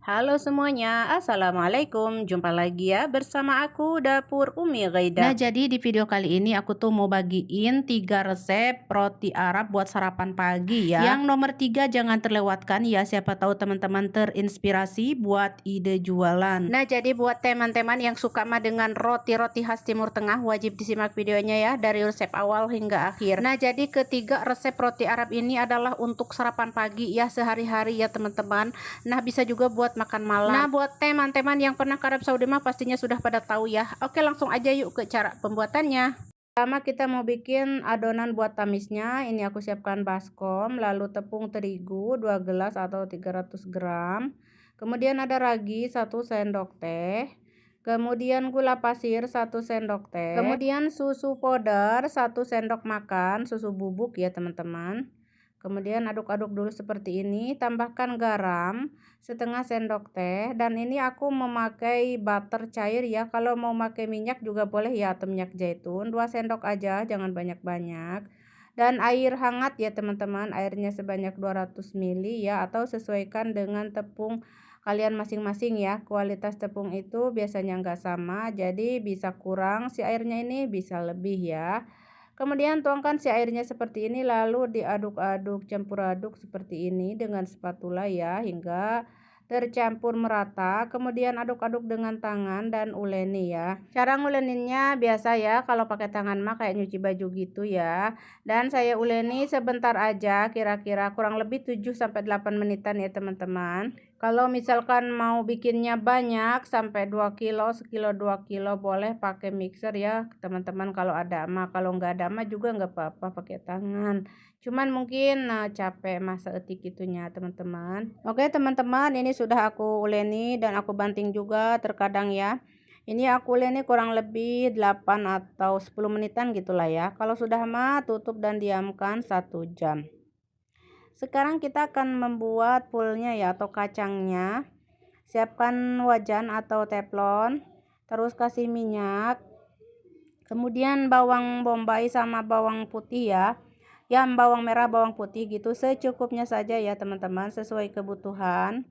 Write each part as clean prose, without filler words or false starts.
Halo semuanya, Assalamualaikum. Jumpa lagi ya bersama aku Dapur Umi Nah, Ghaida. jadi di video kali ini aku tuh mau bagiin 3 resep roti Arab buat sarapan pagi ya. Yang nomor 3 jangan terlewatkan ya, siapa tahu teman-teman terinspirasi buat ide jualan. Nah, jadi buat teman-teman yang suka mah dengan roti-roti khas Timur Tengah, wajib disimak videonya ya dari resep awal hingga akhir. Nah, jadi ketiga resep roti Arab ini adalah untuk sarapan pagi ya sehari-hari ya teman-teman. Nah, bisa juga buat makan malam. Nah, buat teman-teman yang pernah ke Arab Saudi mah pastinya sudah pada tahu ya. Oke, langsung aja yuk ke cara pembuatannya. Pertama kita mau bikin adonan buat tamisnya. Ini aku siapkan baskom, lalu tepung terigu 2 gelas atau 300 gram. Kemudian ada ragi 1 sendok teh. Kemudian gula pasir 1 sendok teh. Kemudian susu powder 1 sendok makan, susu bubuk ya teman-teman. Kemudian aduk-aduk dulu seperti ini, tambahkan garam setengah sendok teh, dan ini aku memakai butter cair ya. Kalau mau pakai minyak juga boleh ya, atau minyak zaitun 2 sendok aja, jangan banyak-banyak. Dan air hangat ya teman-teman, airnya sebanyak 200 ml ya, atau sesuaikan dengan tepung kalian masing-masing ya. Kualitas tepung itu biasanya nggak sama, jadi bisa kurang si airnya ini, bisa lebih ya. Kemudian tuangkan si airnya seperti ini, lalu diaduk-aduk, campur aduk seperti ini dengan spatula ya hingga tercampur merata. Kemudian aduk-aduk dengan tangan dan uleni ya. Cara nguleninnya biasa ya, kalau pakai tangan mah kayak nyuci baju gitu ya. Dan saya uleni sebentar aja, kira-kira kurang lebih 7 sampai 8 menitan ya teman-teman. Kalau misalkan mau bikinnya banyak sampai 2 kilo, sekilo 2 kilo, boleh pakai mixer ya teman-teman kalau ada mah. Kalau nggak ada mah juga nggak apa-apa pakai tangan. Cuman mungkin capek masa etik itunya teman-teman. Oke teman-teman, ini sudah aku uleni dan aku banting juga terkadang ya. Ini aku uleni kurang lebih 8 atau 10 menitan gitulah ya. Kalau sudah mah tutup dan diamkan 1 jam. Sekarang kita akan membuat fullnya ya, atau kacangnya. Siapkan wajan atau teflon, terus kasih minyak, kemudian bawang bombay sama bawang putih ya. Ya, bawang merah, bawang putih gitu secukupnya saja ya teman-teman, sesuai kebutuhan.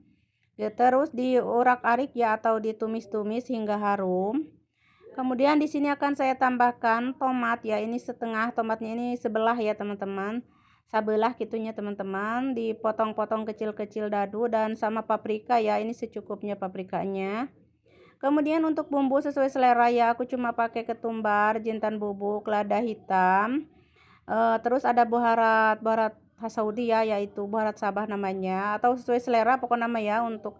Ya, terus diurak-arik ya, atau ditumis-tumis hingga harum. Kemudian di sini akan saya tambahkan tomat ya, ini setengah, tomatnya ini sebelah ya teman-teman. Sebelah gitunya teman-teman, dipotong-potong kecil-kecil dadu, dan sama paprika ya, ini secukupnya paprikanya. Kemudian untuk bumbu sesuai selera ya, aku cuma pakai ketumbar, jintan bubuk, lada hitam. Terus ada baharat baharat khas Saudi ya, yaitu baharat Sabah namanya, atau sesuai selera pokok nama ya untuk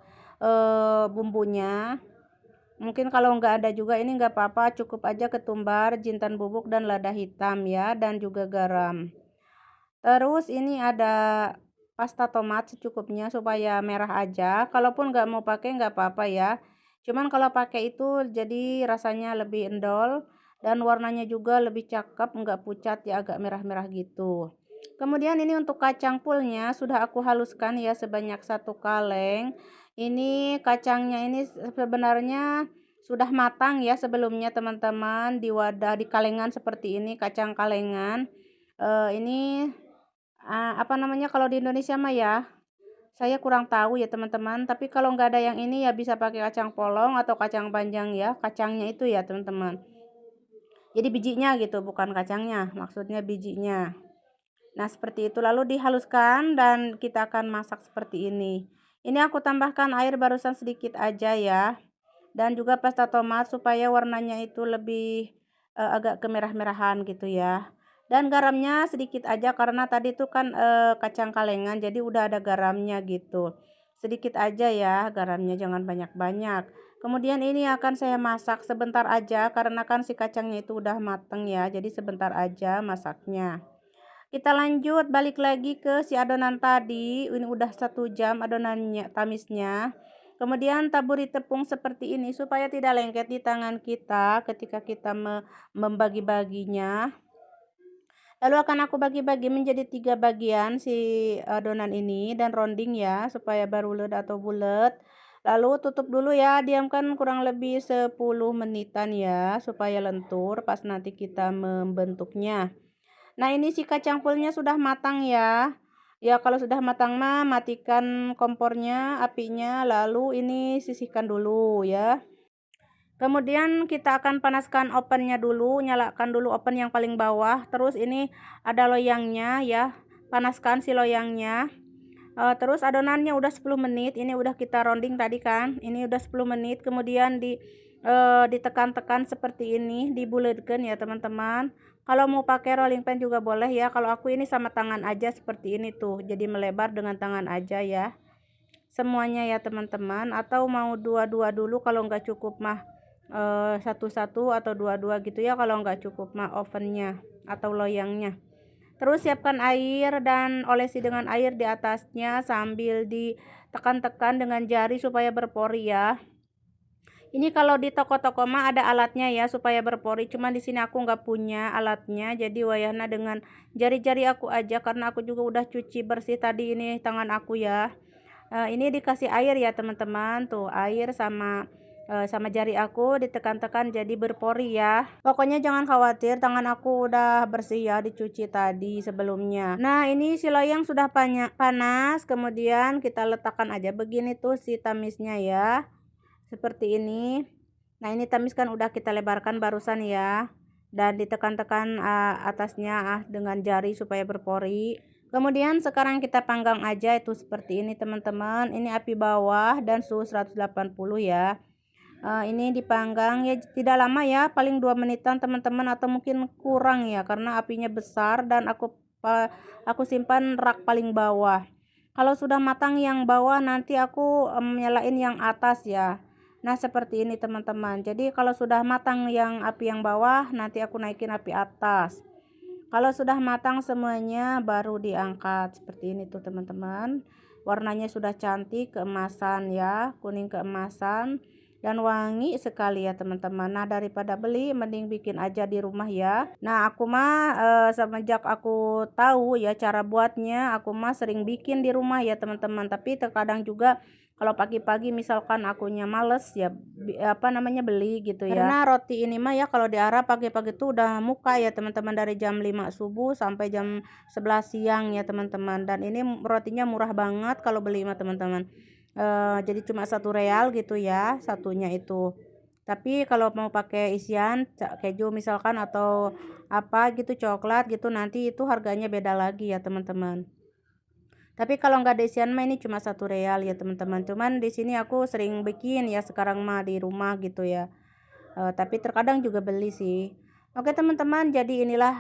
bumbunya. Mungkin kalau nggak ada juga ini nggak apa-apa, cukup aja ketumbar, jintan bubuk, dan lada hitam ya, dan juga garam. Terus ini ada pasta tomat secukupnya supaya merah aja. Kalaupun nggak mau pakai nggak apa-apa ya. Cuman kalau pakai itu jadi rasanya lebih endol dan warnanya juga lebih cakep, nggak pucat ya, agak merah-merah gitu. Kemudian ini untuk kacang fullnya sudah aku haluskan ya sebanyak 1 kaleng. Ini kacangnya ini sebenarnya sudah matang ya sebelumnya teman-teman, di wadah, di kalengan seperti ini, kacang kalengan. Ini apa namanya kalau di Indonesia mah ya, saya kurang tahu ya teman-teman, tapi kalau nggak ada yang ini ya bisa pakai kacang polong atau kacang panjang ya, kacangnya itu ya teman-teman. Jadi bijinya gitu, bukan kacangnya, maksudnya bijinya. Nah, seperti itu lalu dihaluskan dan kita akan masak seperti ini. Ini aku tambahkan air barusan sedikit aja ya. Dan juga pasta tomat supaya warnanya itu lebih agak kemerah-merahan gitu ya. Dan garamnya sedikit aja karena tadi itu kan kacang kalengan, jadi udah ada garamnya gitu. Sedikit aja ya garamnya, jangan banyak-banyak. Kemudian ini akan saya masak sebentar aja karena kan si kacangnya itu udah mateng ya. Jadi sebentar aja masaknya. Kita lanjut balik lagi ke si adonan tadi. Ini udah 1 jam adonannya, tamisnya. Kemudian taburi tepung seperti ini supaya tidak lengket di tangan kita ketika kita membagi-baginya. Lalu akan aku bagi-bagi menjadi 3 bagian si adonan ini dan rounding ya supaya barulet atau bulat. Lalu tutup dulu ya, diamkan kurang lebih 10 menitan ya supaya lentur pas nanti kita membentuknya. Nah, ini si kacang fullnya sudah matang ya. Ya kalau sudah matang mah matikan kompornya, apinya, lalu ini sisihkan dulu ya. Kemudian kita akan panaskan ovennya dulu, nyalakan dulu oven yang paling bawah. Terus ini ada loyangnya ya, panaskan si loyangnya. Terus adonannya udah 10 menit, ini udah kita rounding tadi kan, ini udah 10 menit. Kemudian ditekan-tekan seperti ini, dibuletkan ya teman-teman. Kalau mau pakai rolling pin juga boleh ya, kalau aku ini sama tangan aja seperti ini tuh, jadi melebar dengan tangan aja ya semuanya ya teman-teman, atau mau dua-dua dulu kalau nggak cukup mah satu-satu atau dua-dua gitu ya kalau nggak cukup mah ovennya atau loyangnya. Terus siapkan air dan olesi dengan air di atasnya sambil ditekan-tekan dengan jari supaya berpori ya. Ini kalau di toko-toko mah ada alatnya ya supaya berpori, cuman di sini aku nggak punya alatnya, jadi wayahna dengan jari-jari aku aja karena aku juga udah cuci bersih tadi ini tangan aku ya. Ini dikasih air ya teman-teman, tuh air sama jari aku ditekan-tekan jadi berpori ya. Pokoknya jangan khawatir, tangan aku udah bersih ya, dicuci tadi sebelumnya. Nah ini si loyang sudah panas, kemudian kita letakkan aja begini tuh si tamisnya ya, seperti ini. Nah ini tamis kan udah kita lebarkan barusan ya, dan ditekan-tekan atasnya dengan jari supaya berpori. Kemudian sekarang kita panggang aja itu seperti ini teman-teman. Ini api bawah dan suhu 180 ya. Ini dipanggang ya tidak lama ya, paling 2 menitan teman-teman, atau mungkin kurang ya karena apinya besar dan aku simpan rak paling bawah. Kalau sudah matang yang bawah nanti aku nyalain yang atas ya. Nah seperti ini teman-teman. Jadi kalau sudah matang yang api yang bawah nanti aku naikin api atas. Kalau sudah matang semuanya baru diangkat seperti ini tuh teman-teman. Warnanya sudah cantik keemasan ya, kuning keemasan dan wangi sekali ya teman-teman. Nah daripada beli mending bikin aja di rumah ya. Nah aku mah semenjak aku tahu ya cara buatnya, aku mah sering bikin di rumah ya teman-teman. Tapi terkadang juga kalau pagi-pagi misalkan akunya males ya apa namanya beli gitu ya. Karena roti ini mah ya kalau di Arab pagi-pagi tuh udah muka ya teman-teman, dari jam 5 subuh sampai jam 11 siang ya teman-teman. Dan ini rotinya murah banget kalau beli mah teman-teman. Jadi cuma 1 real gitu ya satunya itu. Tapi kalau mau pakai isian keju misalkan atau apa gitu coklat gitu nanti itu harganya beda lagi ya teman-teman. Tapi kalau nggak ada isian mah ini cuma 1 real ya teman-teman. Cuman di sini aku sering bikin ya sekarang mah di rumah gitu ya. Tapi terkadang juga beli sih. Oke teman-teman, jadi inilah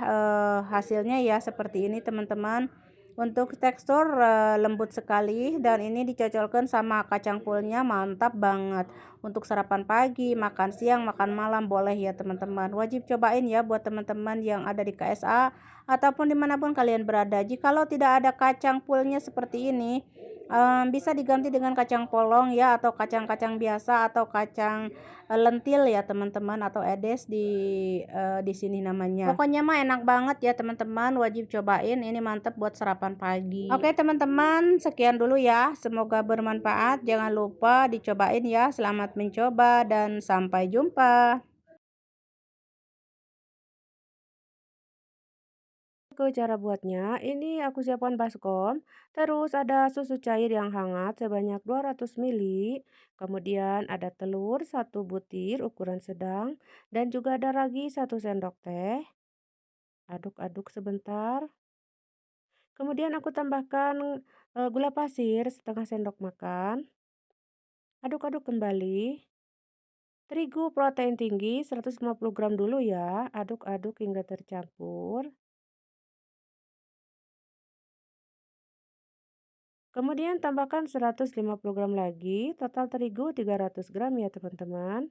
hasilnya ya seperti ini teman-teman. Untuk tekstur lembut sekali dan ini dicocolkan sama kacang polnya mantap banget. Untuk sarapan pagi, makan siang, makan malam boleh ya teman-teman. Wajib cobain ya buat teman-teman yang ada di KSA ataupun dimanapun kalian berada. Jikalau tidak ada kacang polnya seperti ini, bisa diganti dengan kacang polong ya, atau kacang-kacang biasa, atau kacang lentil ya teman-teman, atau edes di sini namanya. Pokoknya mah enak banget ya teman-teman, wajib cobain, ini mantep buat sarapan pagi. Oke teman-teman, sekian dulu ya, semoga bermanfaat. Jangan lupa dicobain ya. Selamat mencoba dan sampai jumpa. Ke cara buatnya, ini aku siapkan baskom, terus ada susu cair yang hangat sebanyak 200 ml, kemudian ada telur 1 butir ukuran sedang, dan juga ada ragi 1 sendok teh. Aduk-aduk sebentar. Kemudian aku tambahkan gula pasir 1/2 sendok makan. Aduk-aduk kembali. Terigu protein tinggi 150 gram dulu ya. Aduk-aduk hingga tercampur. Kemudian tambahkan 150 gram lagi, total terigu 300 gram ya teman-teman.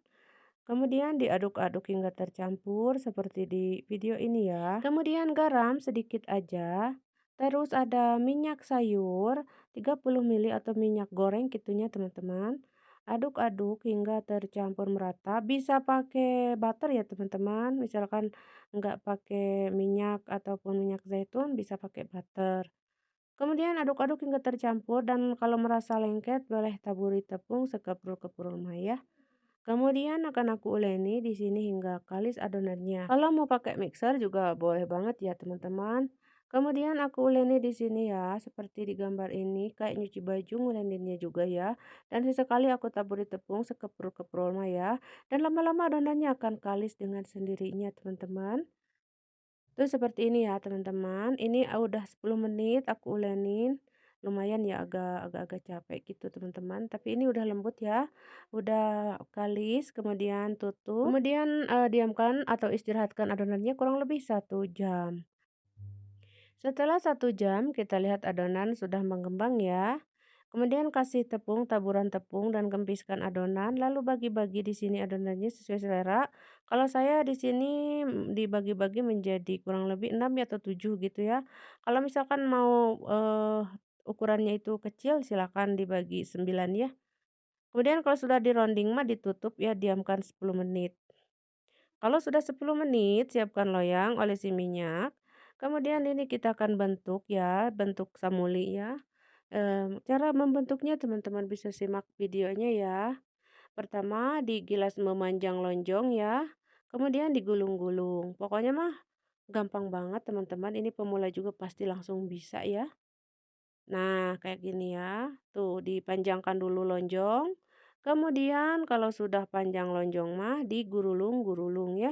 Kemudian diaduk-aduk hingga tercampur seperti di video ini ya. Kemudian garam sedikit aja. Terus ada minyak sayur 30 ml atau minyak goreng gitunya teman-teman. Aduk-aduk hingga tercampur merata. Bisa pakai butter ya teman-teman. Misalkan nggak pakai minyak ataupun minyak zaitun bisa pakai butter. Kemudian aduk-aduk hingga tercampur dan kalau merasa lengket boleh taburi tepung sekeprul-keprul ya. Kemudian akan aku uleni di sini hingga kalis adonannya. Kalau mau pakai mixer juga boleh banget ya teman-teman. Kemudian aku uleni di sini ya, seperti di gambar ini, kayak nyuci baju nguleninnya juga ya. Dan sesekali aku taburi tepung sekeprul-keprul ya. Dan lama-lama adonannya akan kalis dengan sendirinya teman-teman. Tuh seperti ini ya teman-teman. Ini udah 10 menit aku ulenin. Lumayan ya agak-agak capek gitu teman-teman. Tapi ini udah lembut ya. Udah kalis, kemudian tutup. Kemudian diamkan atau istirahatkan adonannya kurang lebih 1 jam. Setelah 1 jam, kita lihat adonan sudah mengembang ya. Kemudian kasih tepung, taburan tepung dan kempiskan adonan, lalu bagi-bagi di sini adonannya sesuai selera. Kalau saya di sini dibagi-bagi menjadi kurang lebih 6 ya atau 7 gitu ya. Kalau misalkan mau ukurannya itu kecil silakan dibagi 9 ya. Kemudian kalau sudah di rounding mah ditutup ya, diamkan 10 menit. Kalau sudah 10 menit, siapkan loyang, olesi minyak. Kemudian ini kita akan bentuk ya, bentuk samuli ya. Cara membentuknya teman-teman bisa simak videonya ya. Pertama digilas memanjang lonjong ya. Kemudian digulung-gulung. Pokoknya mah gampang banget teman-teman. Ini pemula juga pasti langsung bisa ya. Nah, kayak gini ya. Tuh, dipanjangkan dulu lonjong. Kemudian kalau sudah panjang lonjong mah digurulung-gurulung ya.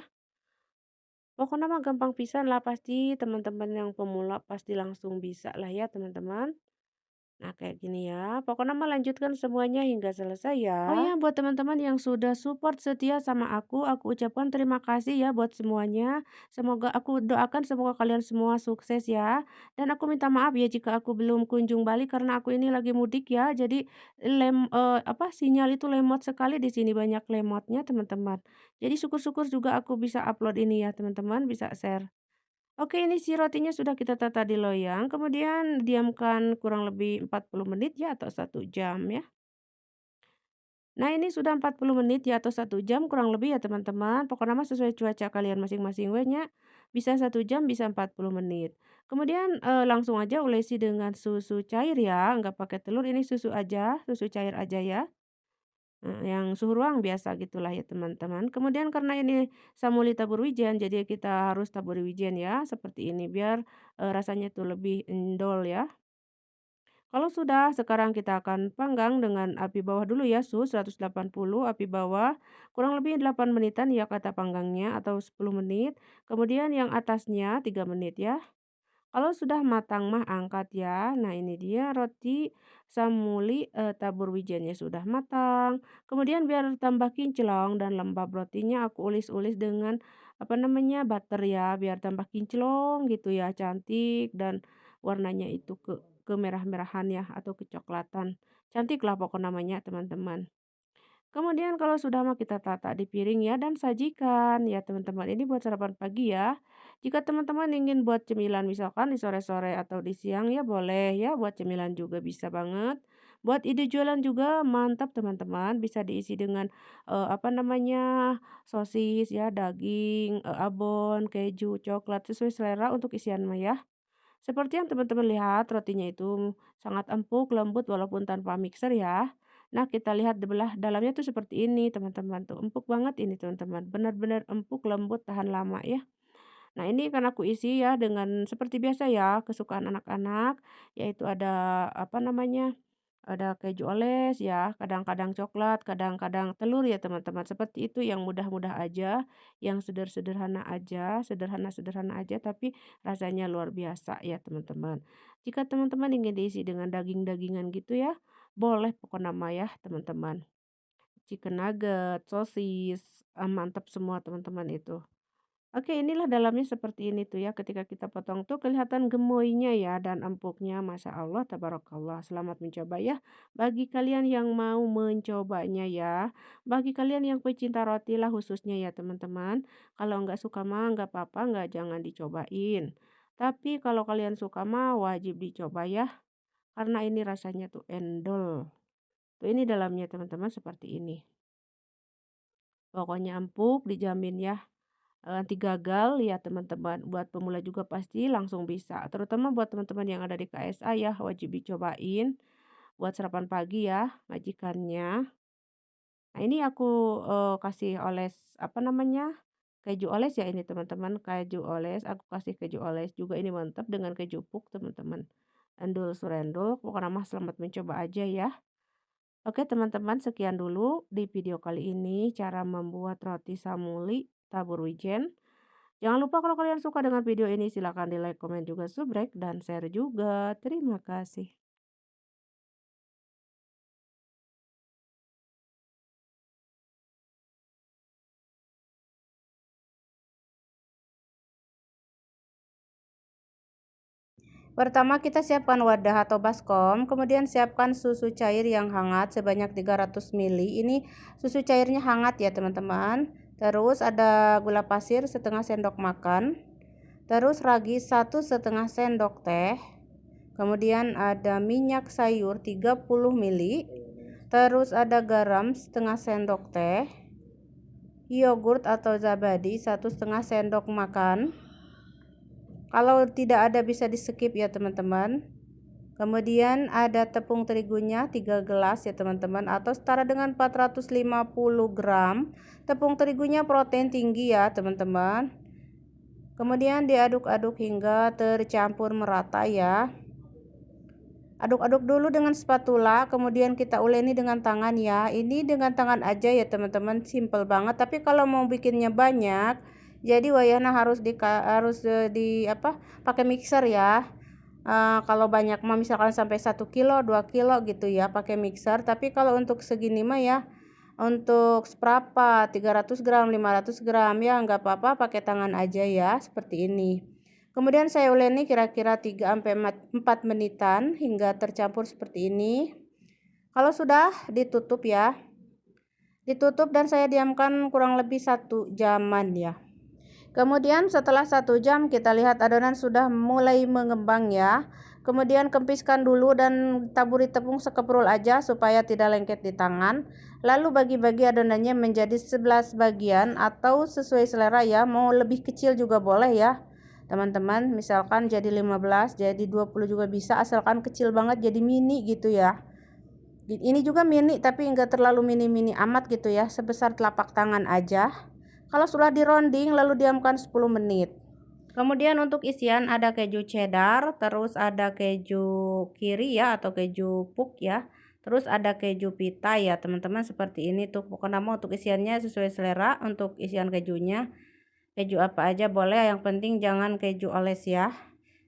Pokoknya mah gampang pisan lah pasti teman-teman yang pemula pasti langsung bisa lah ya teman-teman. Nah kayak gini ya, pokoknya mah lanjutkan semuanya hingga selesai ya. Oh iya buat teman-teman yang sudah support setia sama aku ucapkan terima kasih ya buat semuanya. Semoga aku doakan semoga kalian semua sukses ya. Dan aku minta maaf ya jika aku belum kunjung balik karena aku ini lagi mudik ya. Jadi sinyal itu lemot sekali di sini banyak lemotnya teman-teman. Jadi syukur-syukur juga aku bisa upload ini ya teman-teman, bisa share. Oke, ini si rotinya sudah kita tata di loyang, kemudian diamkan kurang lebih 40 menit ya atau 1 jam ya. Nah, ini sudah 40 menit ya atau 1 jam kurang lebih ya teman-teman. Pokoknya mah sesuai cuaca kalian masing-masing we nya. Bisa 1 jam, bisa 40 menit. Kemudian langsung aja ulesi dengan susu cair ya, nggak pakai telur, ini susu aja, susu cair aja ya. Yang suhu ruang biasa gitulah ya teman-teman. Kemudian karena ini samuli tabur wijen, jadi kita harus taburi wijen ya, seperti ini biar, rasanya itu lebih endol ya. Kalau sudah, sekarang kita akan panggang dengan api bawah dulu ya, suhu 180, api bawah, kurang lebih 8 menitan ya kata panggangnya atau 10 menit. Kemudian yang atasnya 3 menit ya. Kalau sudah matang mah angkat ya. Nah ini dia roti samuli, tabur wijennya sudah matang. Kemudian biar tambah kinclong dan lembab rotinya aku ulis-ulis dengan, apa namanya, butter ya, biar tambah kinclong gitu ya, cantik dan warnanya itu kemerah-merahan ya atau kecoklatan. Cantiklah pokok namanya teman-teman. Kemudian kalau sudah mah kita tata di piring ya dan sajikan ya teman-teman. Ini buat sarapan pagi ya. Jika teman-teman ingin buat cemilan misalkan di sore-sore atau di siang ya boleh ya buat cemilan juga bisa banget. Buat ide jualan juga mantap teman-teman. Bisa diisi dengan apa namanya sosis ya, daging, abon, keju, coklat sesuai selera untuk isian mah ya. Seperti yang teman-teman lihat, rotinya itu sangat empuk, lembut walaupun tanpa mixer ya. Nah, kita lihat di belah dalamnya tuh seperti ini, teman-teman tuh. Empuk banget ini, teman-teman. Benar-benar empuk, lembut, tahan lama ya. Nah, ini kan aku isi ya dengan seperti biasa ya, kesukaan anak-anak, yaitu ada apa namanya? Ada keju oles ya, kadang-kadang coklat, kadang-kadang telur ya teman-teman. Seperti itu yang mudah-mudah aja, yang sederhana aja, sederhana-sederhana aja tapi rasanya luar biasa ya teman-teman. Jika teman-teman ingin diisi dengan daging-dagingan gitu ya, boleh pokok nama ya teman-teman. Chicken nugget, sosis, mantap semua teman-teman itu. Oke, inilah dalamnya seperti ini tuh ya. Ketika kita potong tuh kelihatan gemoynya ya dan empuknya. Masya Allah, tabarakallah. Selamat mencoba ya. Bagi kalian yang mau mencobanya ya. Bagi kalian yang pecinta roti lah khususnya ya teman-teman. Kalau nggak suka mah nggak apa-apa, nggak jangan dicobain. Tapi kalau kalian suka mah wajib dicoba ya. Karena ini rasanya tuh endol. Tuh ini dalamnya teman-teman seperti ini. Pokoknya empuk, dijamin ya. Anti gagal ya teman-teman, buat pemula juga pasti langsung bisa, terutama buat teman-teman yang ada di KSA ya wajib dicobain, buat sarapan pagi ya majikannya. Nah ini aku, kasih oles apa namanya, keju oles ya ini teman-teman, keju oles, aku kasih keju oles juga ini mantap dengan keju puk teman-teman. Endul surendul, pokoknya mah selamat mencoba aja ya. Oke teman-teman, sekian dulu di video kali ini cara membuat roti samuli tabur wijen. Jangan lupa kalau kalian suka dengan video ini silahkan di like, komen juga, subrek, dan share juga. Terima kasih. Pertama kita siapkan wadah atau baskom, kemudian siapkan susu cair yang hangat sebanyak 300 ml. Ini susu cairnya hangat ya teman-teman. Terus ada gula pasir setengah sendok makan. Terus ragi 1,5 sendok teh. Kemudian ada minyak sayur 30 ml. Terus ada garam setengah sendok teh. Yogurt atau zabadi 1,5 sendok makan. Kalau tidak ada bisa di skip ya teman-teman. Kemudian ada tepung terigunya 3 gelas ya teman-teman, atau setara dengan 450 gram. Tepung terigunya protein tinggi ya teman-teman. Kemudian diaduk-aduk hingga tercampur merata ya. Aduk-aduk dulu dengan spatula, kemudian kita uleni dengan tangan ya. Ini dengan tangan aja ya teman-teman, simple banget. Tapi kalau mau bikinnya banyak, jadi wayahna harus pakai mixer ya. Kalau banyak mah misalkan sampai 1 kilo 2 kilo gitu ya pakai mixer. Tapi kalau untuk segini mah ya, untuk seberapa 300 gram 500 gram ya nggak apa-apa pakai tangan aja ya, seperti ini. Kemudian saya uleni kira-kira 3-4 menitan hingga tercampur seperti ini. Kalau sudah ditutup ya, ditutup dan saya diamkan kurang lebih 1 jaman ya. Kemudian setelah 1 jam kita lihat adonan sudah mulai mengembang ya. Kemudian kempiskan dulu dan taburi tepung sekeprul aja supaya tidak lengket di tangan. Lalu bagi-bagi adonannya menjadi 11 bagian atau sesuai selera ya. Mau lebih kecil juga boleh ya teman-teman. Misalkan jadi 15, jadi 20 juga bisa, asalkan kecil banget jadi mini gitu ya. Ini juga mini tapi enggak terlalu mini-mini amat gitu ya, sebesar telapak tangan aja. Kalau sudah dironding lalu diamkan 10 menit. Kemudian untuk isian ada keju cheddar, terus ada keju kiri ya atau keju puk ya. Terus ada keju pita ya teman-teman, seperti ini tuh. Pokoknya mau untuk isiannya sesuai selera untuk isian kejunya. Keju apa aja boleh, yang penting jangan keju oles ya.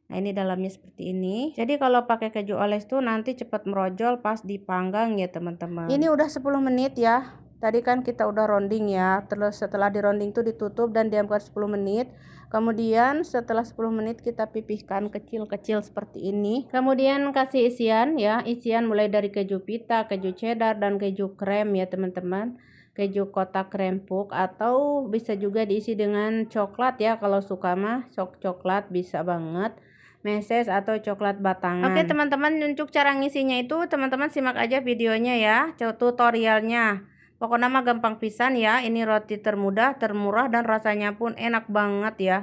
Nah ini dalamnya seperti ini. Jadi kalau pakai keju oles tuh nanti cepat merojol pas dipanggang ya teman-teman. Ini udah 10 menit ya. Tadi kan kita udah ronding ya. Terus setelah dironding tuh ditutup dan diamkan 10 menit. Kemudian setelah 10 menit kita pipihkan kecil-kecil seperti ini. Kemudian kasih isian ya. Isian mulai dari keju pita, keju cheddar, dan keju krem ya teman-teman. Keju kotak krempuk, atau bisa juga diisi dengan coklat ya. Kalau suka mah coklat bisa banget. Meses atau coklat batangan. Oke teman-teman, untuk cara ngisinya itu teman-teman simak aja videonya ya, tutorialnya. Pokoknya mah gampang pisan ya. Ini roti termudah, termurah, dan rasanya pun enak banget ya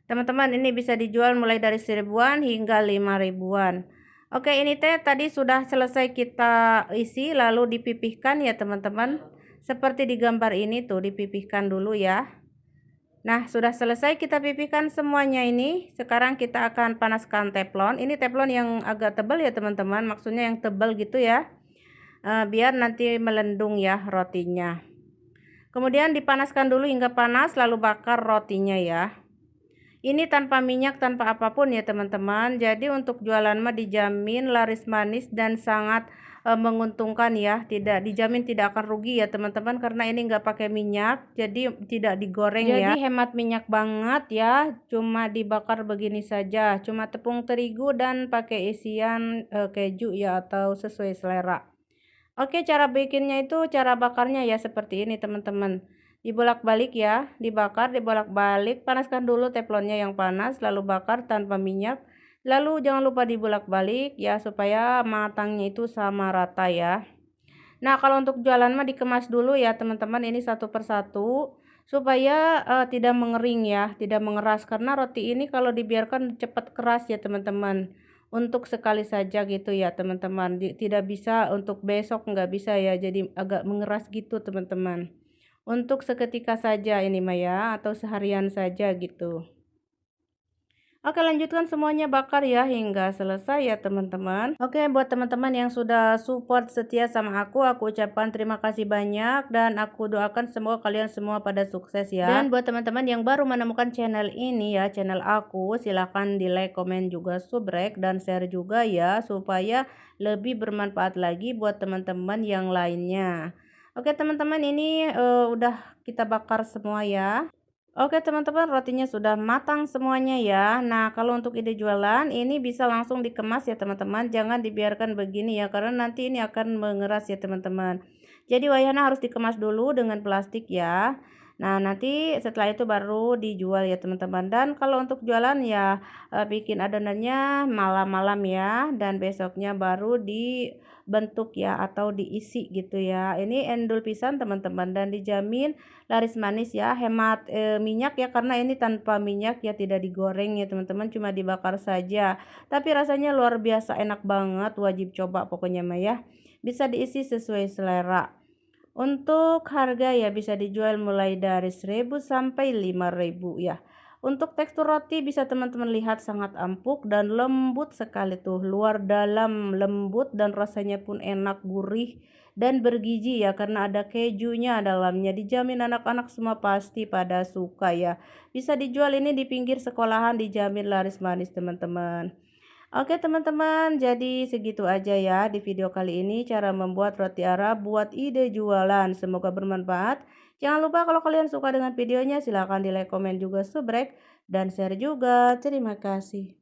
teman-teman. Ini bisa dijual mulai dari 1.000-an hingga 5.000-an. Oke, ini teh tadi sudah selesai kita isi lalu dipipihkan ya teman-teman. Seperti di gambar ini tuh, dipipihkan dulu ya. Nah, sudah selesai kita pipihkan semuanya ini. Sekarang kita akan panaskan teflon. Ini teflon yang agak tebal ya teman-teman, maksudnya yang tebal gitu ya. Biar nanti melendung ya rotinya. Kemudian dipanaskan dulu hingga panas lalu bakar rotinya ya. Ini tanpa minyak, tanpa apapun ya teman-teman. Jadi untuk jualan mah dijamin laris manis dan sangat menguntungkan ya. Tidak dijamin tidak akan rugi ya teman-teman, karena ini nggak pakai minyak, jadi tidak digoreng ya. Jadi hemat minyak banget ya. Cuma dibakar begini saja. Cuma tepung terigu dan pakai isian keju ya atau sesuai selera. Oke, cara bikinnya itu, cara bakarnya ya seperti ini teman-teman. Dibolak-balik ya, dibakar, dibolak-balik, panaskan dulu teflonnya yang panas, lalu bakar tanpa minyak. Lalu jangan lupa dibolak-balik ya supaya matangnya itu sama rata ya. Nah, kalau untuk jualan mah dikemas dulu ya teman-teman, ini satu persatu supaya tidak mengering ya, tidak mengeras, karena roti ini kalau dibiarkan cepat keras ya teman-teman. Untuk sekali saja gitu ya teman-teman, tidak bisa untuk besok, nggak bisa ya, jadi agak mengeras gitu teman-teman. untuk seketika saja ini mah ya, atau seharian saja gitu. Oke, lanjutkan semuanya bakar ya hingga selesai ya teman-teman. Oke, buat teman-teman yang sudah support setia sama aku ucapkan terima kasih banyak dan aku doakan semoga kalian semua pada sukses ya. Dan buat teman-teman yang baru menemukan channel ini ya, channel aku, silahkan di like, komen juga, subrek dan share juga ya supaya lebih bermanfaat lagi buat teman-teman yang lainnya. Oke teman-teman, ini udah kita bakar semua ya. Oke teman-teman, rotinya sudah matang semuanya ya. Nah, kalau untuk ide jualan ini bisa langsung dikemas ya teman-teman. Jangan dibiarkan begini ya, karena nanti ini akan mengeras ya teman-teman. Jadi wayahnya harus dikemas dulu dengan plastik ya. Nah, nanti setelah itu baru dijual ya teman-teman. Dan kalau untuk jualan ya bikin adonannya malam-malam ya. Dan besoknya baru dibentuk ya atau diisi gitu ya. Ini endul pisan teman-teman dan dijamin laris manis ya, hemat minyak ya karena ini tanpa minyak ya, tidak digoreng ya teman-teman, cuma dibakar saja. Tapi rasanya luar biasa enak banget, wajib coba pokoknya mah ya. Bisa diisi sesuai selera. Untuk harga ya bisa dijual mulai dari 1.000 sampai 5.000 ya. Untuk tekstur roti bisa teman-teman lihat sangat empuk dan lembut sekali tuh. Luar dalam lembut dan rasanya pun enak, gurih dan bergizi ya karena ada kejunya dalamnya. Dijamin anak-anak semua pasti pada suka ya. Bisa dijual ini di pinggir sekolahan, dijamin laris manis teman-teman. Oke teman-teman, jadi segitu aja ya di video kali ini cara membuat roti Arab buat ide jualan. Semoga bermanfaat. Jangan lupa kalau kalian suka dengan videonya silahkan di like, komen juga, subrek, dan share juga. Terima kasih.